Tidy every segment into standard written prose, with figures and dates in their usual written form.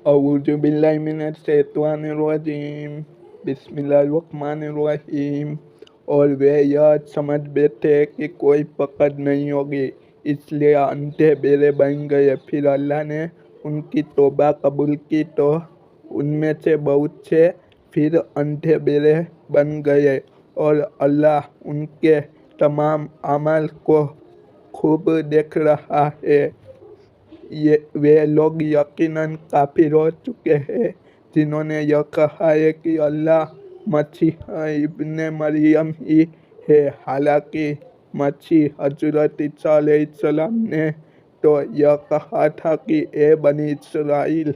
औज़ु बिल्लाहि मिनश शैतानिर रजीम बिस्मिल्लाहिर्रहमानिर्रहीम। और वे यह समझ बैठे कि कोई पकड़ नहीं होगी, इसलिए अंधे बेरे बन गए। फिर अल्लाह ने उनकी तौबा कबूल की तो उनमें से बहुत से फिर अंधे बेरे बन गए और अल्लाह उनके तमाम अमाल को खूब देख रहा है। वे लोग यकीनन काफिर हो चुके हैं जिन्होंने यह कहा है कि अल्लाह मसीह इब्ने मरियम ही है। हालांकि मसीह हजरत ईसा अलैहिस्सलाम ने तो यह कहा था कि ए बनी इस्राइल,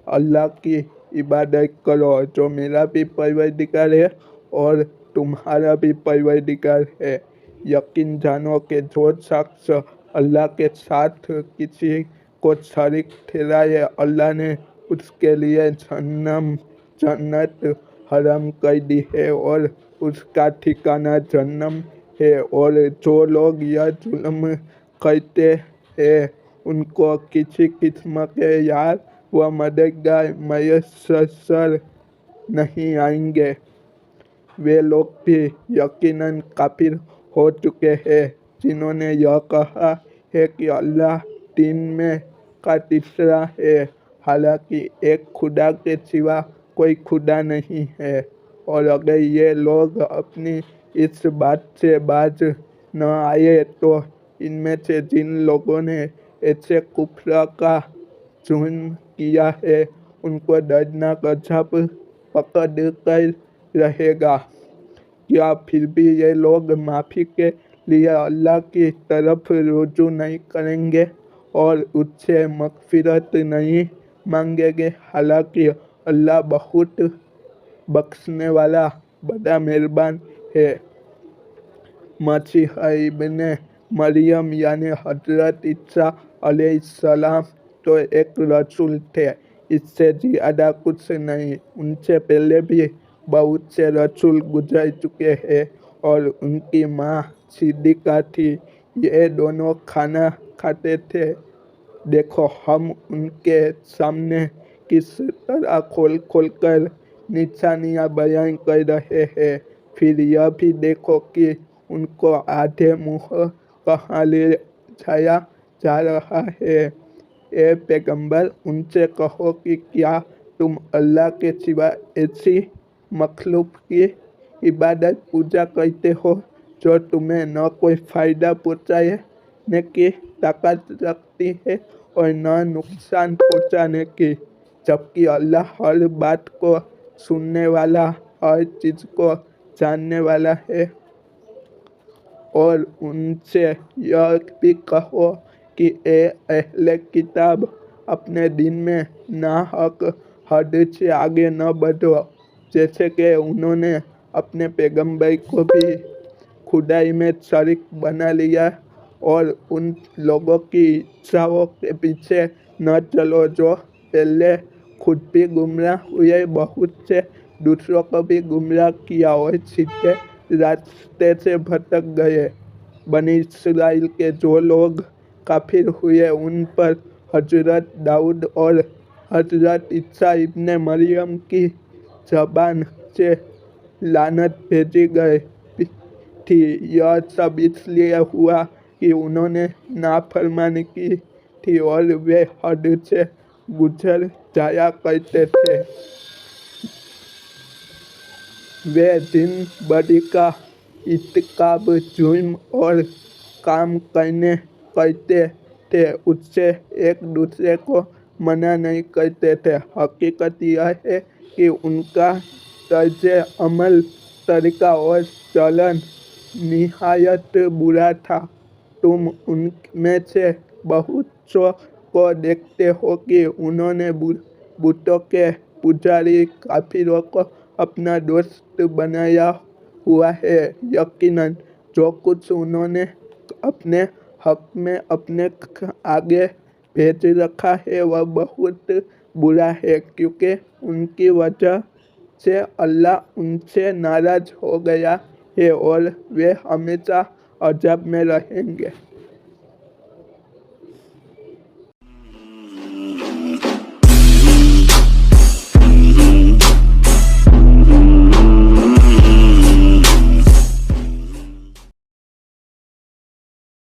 अल्लाह की इबादत करो जो मेरा भी परवरदिगार है और तुम्हारा भी परवरदिगार है। यकीन जानो कि जो शख्स अल्लाह के साथ किसी को शरीक ठहराए, अल्लाह ने उसके लिए जन्नत हराम कर दी है और उसका ठिकाना जहन्नम है। और जो लोग यह जुल्म करते हैं उनको किसी किस्म के यार व मददगार मैसर नहीं आएंगे। वे लोग भी यकीनन काफिर हो चुके हैं जिन्होंने यह कहा है कि अल्लाह तीन में का तीसरा है, हालांकि एक खुदा के सिवा कोई खुदा नहीं है। और अगर ये लोग अपनी इस बात से बाज न आए तो इनमें से जिन लोगों ने ऐसे कुफ्र का जुर्म किया है उनको दर्दनाक अज़ाब पकड़ कर रहेगा। क्या फिर भी ये लोग माफ़ी के लिए अल्लाह की तरफ रुजू नहीं करेंगे और उससे मग़फ़िरत नहीं मांगेंगे? हालांकि अल्लाह बहुत बख्शने वाला बड़ा मेहरबान है। मसीह इब्ने मरियम यानी हजरत ईसा अलैहिस्सलाम तो एक रसूल थे, इससे ज़्यादा कुछ नहीं। उनसे पहले भी बहुत से रसूल गुजर चुके हैं और उनकी माँ सिद्दीक़ा थी। ये दोनों खाना खाते थे। देखो हम उनके सामने किस तरह खोल खोल कर निशानियाँ बयान कर रहे हैं। फिर यह भी देखो कि उनको आधे मुँह कहाँ ले जाया जा रहा है। ए पैगंबर, उनसे कहो कि क्या तुम अल्लाह के सिवा ऐसी मखलूक की इबादत पूजा करते हो जो तुम्हें न कोई फ़ायदा पहुँचाने की ताकत रखती है और न नुकसान पहुँचाने की, जबकि अल्लाह हर बात को सुनने वाला, हर चीज़ को जानने वाला है। और उनसे यह भी कहो कि ए अहले किताब, अपने दिन में नाहक हद से आगे न बढ़ो, जैसे कि उन्होंने अपने पैगंबर को भी खुदाई में शरीक बना लिया। और उन लोगों की इच्छाओं के पीछे न चलो जो पहले खुद भी गुमराह हुए, बहुत से दूसरों को भी गुमराह किया और सीधे रास्ते से भटक गए। बनी इस्राइल के जो लोग काफिर हुए उन पर हजरत दाऊद और हजरत ईसा इब्ने मरियम की ज़बान से लानत भेजी गई थी। यह सब इसलिए हुआ कि उन्होंने नाफरमानी की थी और वे हद से गुजर जाया करते थे। वे दिन बदी का इत्तिकाब, जुर्म और काम करते थे, उससे एक दूसरे को मना नहीं करते थे। हकीकत यह है कि उनका तर्ज अमल, तरीका और चलन निहायत बुरा था। तुम उनमें से बहुत सौ को देखते हो कि उन्होंने बुतों के पुजारी काफिरों को अपना दोस्त बनाया हुआ है। यकीनन जो कुछ उन्होंने अपने हक में अपने आगे भेज रखा है वह बहुत बुरा है, क्योंकि उनकी वजह से अल्लाह उनसे नाराज हो गया है और वे हमेशा अज़ाब में रहेंगे।